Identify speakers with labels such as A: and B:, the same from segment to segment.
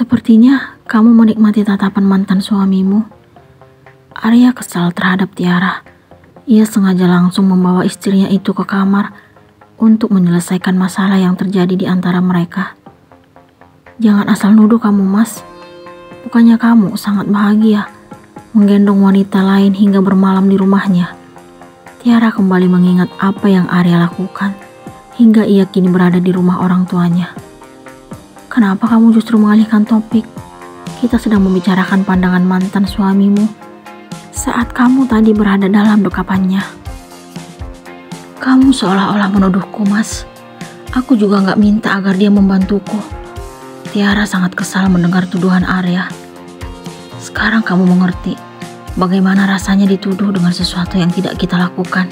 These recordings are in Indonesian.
A: Sepertinya kamu menikmati tatapan mantan suamimu. Arya kesal terhadap Tiara. Ia sengaja langsung membawa istrinya itu ke kamar untuk menyelesaikan masalah yang terjadi di antara mereka. Jangan asal nuduh kamu, Mas. Bukannya kamu sangat bahagia menggendong wanita lain hingga bermalam di rumahnya? Tiara kembali mengingat apa yang Arya lakukan hingga ia kini berada di rumah orang tuanya. Kenapa kamu justru mengalihkan topik? Kita sedang membicarakan pandangan mantan suamimu saat kamu tadi berada dalam dekapannya. Kamu seolah-olah menuduhku, Mas. Aku juga gak minta agar dia membantuku. Tiara sangat kesal mendengar tuduhan Arya. Sekarang kamu mengerti bagaimana rasanya dituduh dengan sesuatu yang tidak kita lakukan.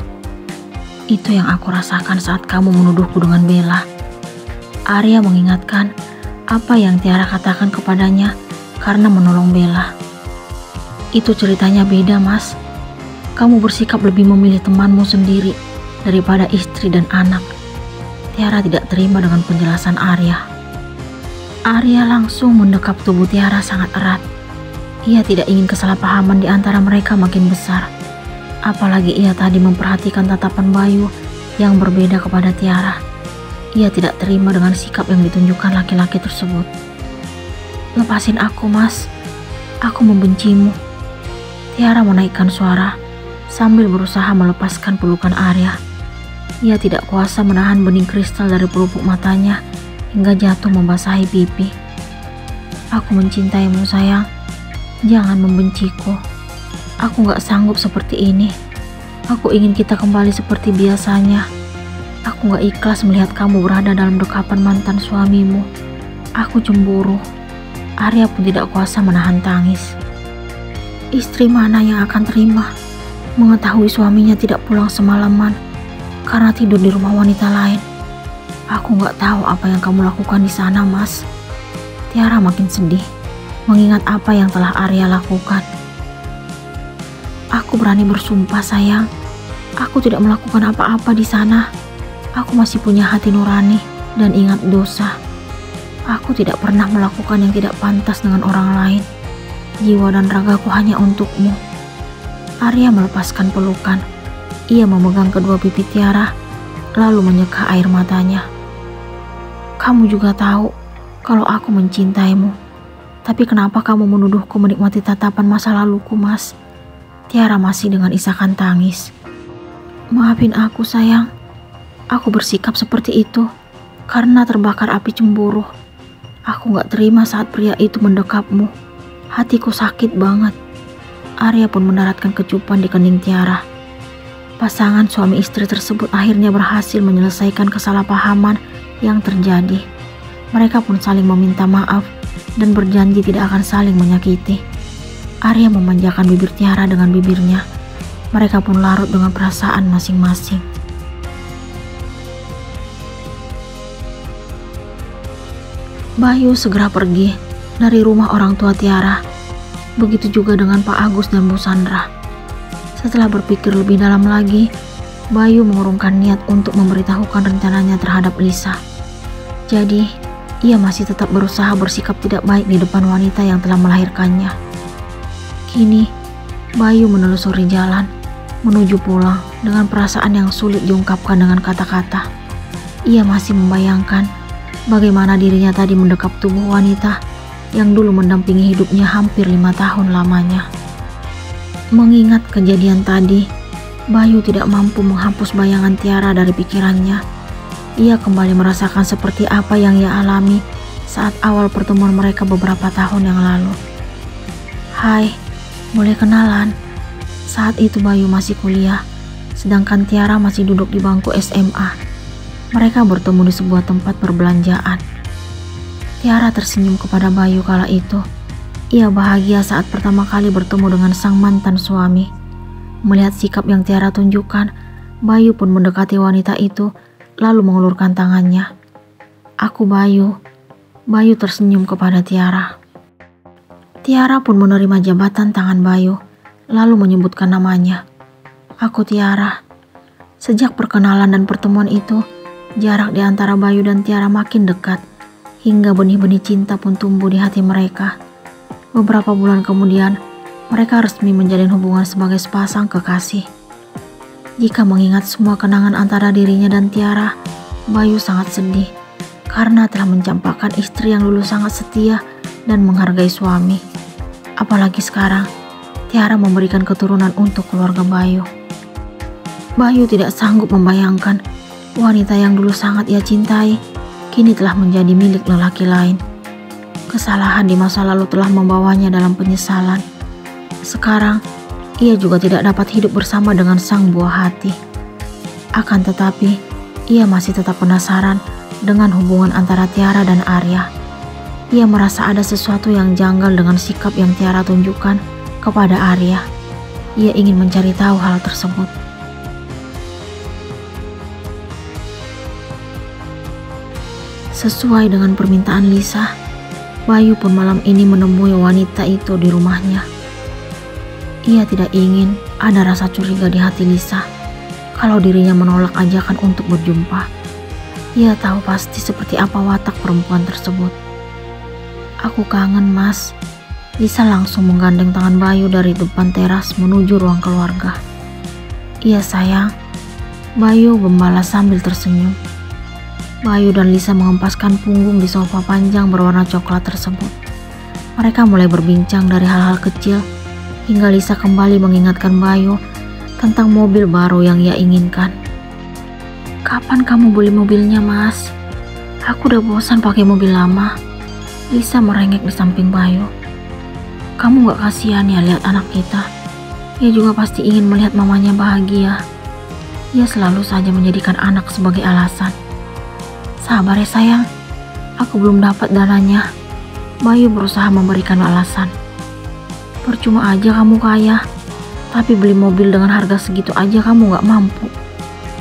A: Itu yang aku rasakan saat kamu menuduhku dengan Bella. Arya mengingatkan apa yang Tiara katakan kepadanya karena menolong Bella. Itu ceritanya beda, Mas. Kamu bersikap lebih memilih temanmu sendiri daripada istri dan anak. Tiara tidak terima dengan penjelasan Arya. Arya langsung mendekap tubuh Tiara sangat erat. Ia tidak ingin kesalahpahaman di antara mereka makin besar. Apalagi ia tadi memperhatikan tatapan Bayu yang berbeda kepada Tiara. Ia tidak terima dengan sikap yang ditunjukkan laki-laki tersebut. Lepasin aku, Mas. Aku membencimu. Tiara menaikkan suara sambil berusaha melepaskan pelukan Arya. Ia tidak kuasa menahan bening kristal dari pelupuk matanya hingga jatuh membasahi pipi. Aku mencintaimu, sayang. Jangan membenciku. Aku gak sanggup seperti ini. Aku ingin kita kembali seperti biasanya. Aku gak ikhlas melihat kamu berada dalam dekapan mantan suamimu. Aku cemburu. Arya pun tidak kuasa menahan tangis. Istri mana yang akan terima mengetahui suaminya tidak pulang semalaman karena tidur di rumah wanita lain? Aku gak tahu apa yang kamu lakukan di sana, Mas. Tiara makin sedih mengingat apa yang telah Arya lakukan. Aku berani bersumpah, sayang. Aku tidak melakukan apa-apa di sana. Aku masih punya hati nurani dan ingat dosa. Aku tidak pernah melakukan yang tidak pantas dengan orang lain. Jiwa dan ragaku hanya untukmu. Arya melepaskan pelukan. Ia memegang kedua pipi Tiara, lalu menyeka air matanya. Kamu juga tahu kalau aku mencintaimu. Tapi kenapa kamu menuduhku menikmati tatapan masa laluku, Mas? Tiara masih dengan isakan tangis. Maafin aku, sayang. Aku bersikap seperti itu karena terbakar api cemburu. Aku gak terima saat pria itu mendekapmu. Hatiku sakit banget. Arya pun mendaratkan kecupan di kening Tiara. Pasangan suami istri tersebut akhirnya berhasil menyelesaikan kesalahpahaman yang terjadi. Mereka pun saling meminta maaf dan berjanji tidak akan saling menyakiti. Arya memanjakan bibir Tiara dengan bibirnya. Mereka pun larut dengan perasaan masing-masing. Bayu segera pergi dari rumah orang tua Tiara. Begitu juga dengan Pak Agus dan Bu Sandra. Setelah berpikir lebih dalam lagi, Bayu mengurungkan niat untuk memberitahukan rencananya terhadap Lisa. Jadi, ia masih tetap berusaha bersikap tidak baik di depan wanita yang telah melahirkannya. Kini, Bayu menelusuri jalan menuju pulang dengan perasaan yang sulit diungkapkan dengan kata-kata. Ia masih membayangkan bagaimana dirinya tadi mendekap tubuh wanita yang dulu mendampingi hidupnya hampir 5 tahun lamanya. Mengingat kejadian tadi, Bayu tidak mampu menghapus bayangan Tiara dari pikirannya. Ia kembali merasakan seperti apa yang ia alami saat awal pertemuan mereka beberapa tahun yang lalu. Hai, boleh kenalan? Saat itu Bayu masih kuliah, sedangkan Tiara masih duduk di bangku SMA. Mereka bertemu di sebuah tempat perbelanjaan. Tiara tersenyum kepada Bayu kala itu. Ia bahagia saat pertama kali bertemu dengan sang mantan suami. Melihat sikap yang Tiara tunjukkan, Bayu pun mendekati wanita itu lalu mengulurkan tangannya. Aku Bayu. Bayu tersenyum kepada Tiara. Tiara pun menerima jabatan tangan Bayu, lalu menyebutkan namanya. Aku Tiara. Sejak perkenalan dan pertemuan itu, jarak di antara Bayu dan Tiara makin dekat. hingga benih-benih cinta pun tumbuh di hati mereka. Beberapa bulan kemudian, mereka resmi menjalin hubungan sebagai sepasang kekasih. Jika mengingat semua kenangan antara dirinya dan Tiara, Bayu sangat sedih karena telah mencampakkan istri yang dulu sangat setia dan menghargai suami. Apalagi sekarang, Tiara memberikan keturunan untuk keluarga Bayu. Bayu tidak sanggup membayangkan wanita yang dulu sangat ia cintai, kini telah menjadi milik lelaki lain. Kesalahan di masa lalu telah membawanya dalam penyesalan. Sekarang, ia juga tidak dapat hidup bersama dengan sang buah hati. Akan tetapi, ia masih tetap penasaran dengan hubungan antara Tiara dan Arya. Ia merasa ada sesuatu yang janggal dengan sikap yang Tiara tunjukkan kepada Arya. Ia ingin mencari tahu hal tersebut. Sesuai dengan permintaan Lisa, Bayu pun malam ini menemui wanita itu di rumahnya. Ia tidak ingin ada rasa curiga di hati Lisa kalau dirinya menolak ajakan untuk berjumpa. Ia tahu pasti seperti apa watak perempuan tersebut. "Aku kangen, Mas." Lisa langsung menggandeng tangan Bayu dari depan teras menuju ruang keluarga. "Iya sayang," Bayu membalas sambil tersenyum. Bayu dan Lisa mengempaskan punggung di sofa panjang berwarna coklat tersebut. Mereka mulai berbincang dari hal-hal kecil, hingga Lisa kembali mengingatkan Bayu tentang mobil baru yang ia inginkan. "Kapan kamu beli mobilnya, Mas? Aku udah bosan pakai mobil lama." Lisa merengek di samping Bayu. "Kamu gak kasihan ya lihat anak kita? Ia juga pasti ingin melihat mamanya bahagia. Ia selalu saja menjadikan anak sebagai alasan." "Sabar ya sayang, aku belum dapat dananya." Bayu berusaha memberikan alasan. "Percuma aja kamu kaya, tapi beli mobil dengan harga segitu aja kamu gak mampu.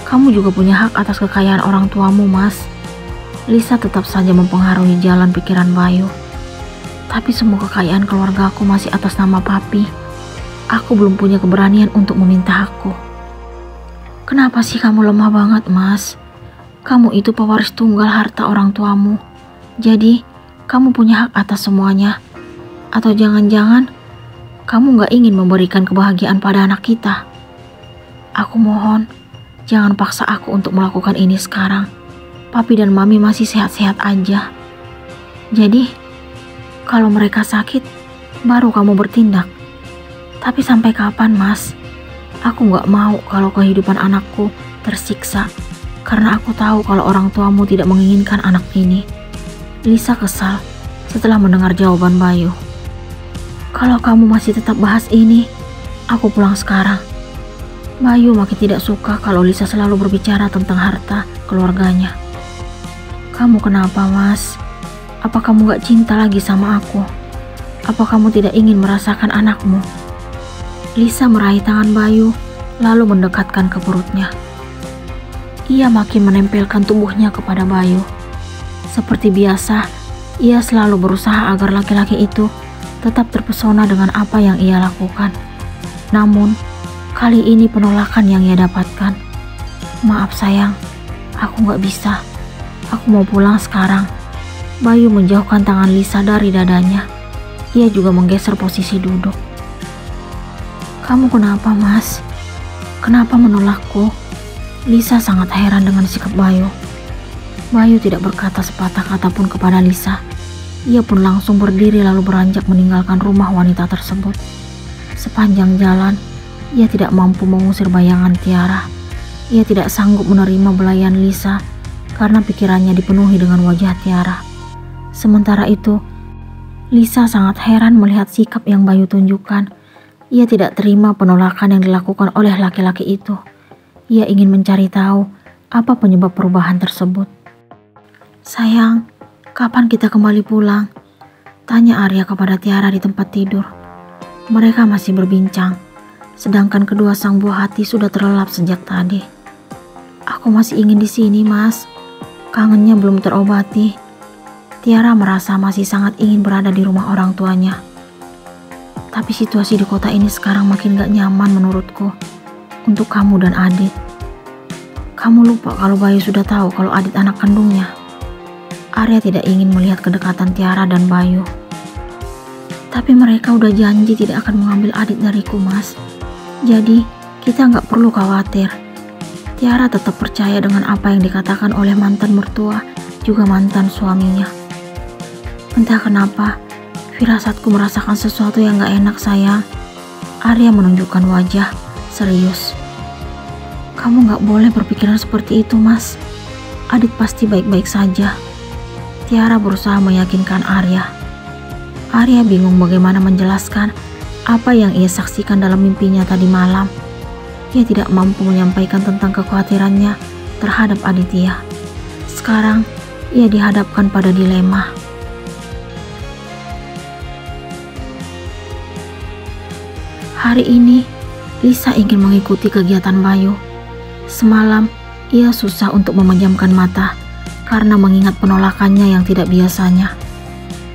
A: Kamu juga punya hak atas kekayaan orang tuamu, Mas." Lisa tetap saja mempengaruhi jalan pikiran Bayu. "Tapi semua kekayaan keluarga aku masih atas nama papi. Aku belum punya keberanian untuk meminta hakku." "Kenapa sih kamu lemah banget, Mas? Kamu itu pewaris tunggal harta orang tuamu. Jadi, kamu punya hak atas semuanya. Atau jangan-jangan, kamu gak ingin memberikan kebahagiaan pada anak kita? Aku mohon, jangan paksa aku untuk melakukan ini sekarang. Papi dan mami masih sehat-sehat aja. Jadi, kalau mereka sakit, baru kamu bertindak. Tapi sampai kapan, Mas? Aku gak mau kalau kehidupan anakku tersiksa. Karena aku tahu kalau orang tuamu tidak menginginkan anak ini." Lisa kesal setelah mendengar jawaban Bayu. "Kalau kamu masih tetap bahas ini, aku pulang sekarang." Bayu makin tidak suka kalau Lisa selalu berbicara tentang harta keluarganya. "Kamu kenapa, Mas? Apa kamu gak cinta lagi sama aku? Apa kamu tidak ingin merasakan anakmu?" Lisa meraih tangan Bayu lalu mendekatkan ke perutnya. Ia makin menempelkan tubuhnya kepada Bayu. Seperti biasa, ia selalu berusaha agar laki-laki itu tetap terpesona dengan apa yang ia lakukan. Namun, kali ini penolakan yang ia dapatkan. "Maaf sayang, aku gak bisa. Aku mau pulang sekarang." Bayu menjauhkan tangan Lisa dari dadanya. Ia juga menggeser posisi duduk. "Kamu kenapa, Mas? Kenapa menolakku?" Lisa sangat heran dengan sikap Bayu. Bayu tidak berkata sepatah kata pun kepada Lisa. Ia pun langsung berdiri lalu beranjak meninggalkan rumah wanita tersebut. Sepanjang jalan, ia tidak mampu mengusir bayangan Tiara. Ia tidak sanggup menerima belayan Lisa karena pikirannya dipenuhi dengan wajah Tiara. Sementara itu, Lisa sangat heran melihat sikap yang Bayu tunjukkan. Ia tidak terima penolakan yang dilakukan oleh laki-laki itu. Ia ingin mencari tahu apa penyebab perubahan tersebut. "Sayang, kapan kita kembali pulang?" tanya Arya kepada Tiara di tempat tidur. Mereka masih berbincang, sedangkan kedua sang buah hati sudah terlelap sejak tadi. "Aku masih ingin di sini, Mas. Kangennya belum terobati." Tiara merasa masih sangat ingin berada di rumah orang tuanya. "Tapi situasi di kota ini sekarang makin gak nyaman menurutku. Untuk kamu dan Adit. Kamu lupa kalau Bayu sudah tahu kalau Adit anak kandungnya." Arya tidak ingin melihat kedekatan Tiara dan Bayu. Tapi mereka udah janji tidak akan mengambil Adit dariku, Mas. Jadi, kita nggak perlu khawatir. Tiara tetap percaya dengan apa yang dikatakan oleh mantan mertua, juga mantan suaminya. Entah kenapa, firasatku merasakan sesuatu yang nggak enak, sayang. Arya menunjukkan wajah serius. Kamu nggak boleh berpikiran seperti itu, Mas. Adit pasti baik-baik saja. Tiara berusaha meyakinkan Arya. Arya bingung bagaimana menjelaskan apa yang ia saksikan dalam mimpinya tadi malam. Ia tidak mampu menyampaikan tentang kekhawatirannya terhadap Aditya. Sekarang, ia dihadapkan pada dilema. Hari ini, Lisa ingin mengikuti kegiatan Bayu. Semalam, ia susah untuk memejamkan mata karena mengingat penolakannya yang tidak biasanya.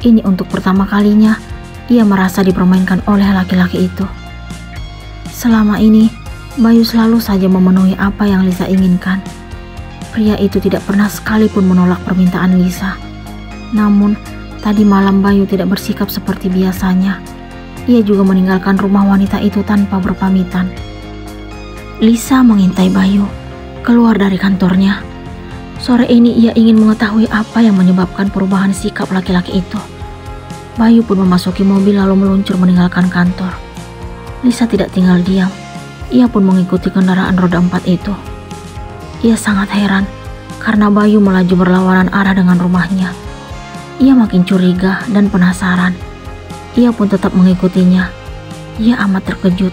A: Ini untuk pertama kalinya ia merasa dipermainkan oleh laki-laki itu. Selama ini, Bayu selalu saja memenuhi apa yang Lisa inginkan. Pria itu tidak pernah sekalipun menolak permintaan Lisa. Namun, tadi malam Bayu tidak bersikap seperti biasanya. Ia juga meninggalkan rumah wanita itu tanpa berpamitan. Lisa mengintai Bayu keluar dari kantornya. Sore ini ia ingin mengetahui apa yang menyebabkan perubahan sikap laki-laki itu. Bayu pun memasuki mobil lalu meluncur meninggalkan kantor. Lisa tidak tinggal diam. Ia pun mengikuti kendaraan roda 4 itu. Ia sangat heran karena Bayu melaju berlawanan arah dengan rumahnya. Ia makin curiga dan penasaran. Ia pun tetap mengikutinya. Ia amat terkejut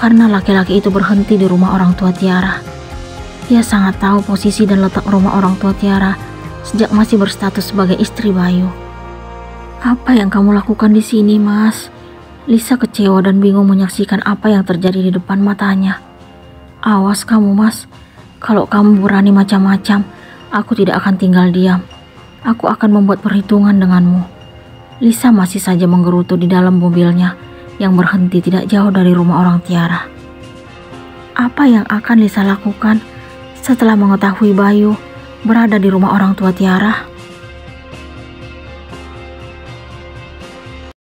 A: karena laki-laki itu berhenti di rumah orang tua Tiara. Ia sangat tahu posisi dan letak rumah orang tua Tiara sejak masih berstatus sebagai istri Bayu. Apa yang kamu lakukan di sini, Mas? Lisa kecewa dan bingung menyaksikan apa yang terjadi di depan matanya. Awas kamu, Mas. Kalau kamu berani macam-macam, aku tidak akan tinggal diam. Aku akan membuat perhitungan denganmu. Lisa masih saja menggerutu di dalam mobilnya yang berhenti tidak jauh dari rumah orang Tiara. Apa yang akan Lisa lakukan setelah mengetahui Bayu berada di rumah orang tua Tiara?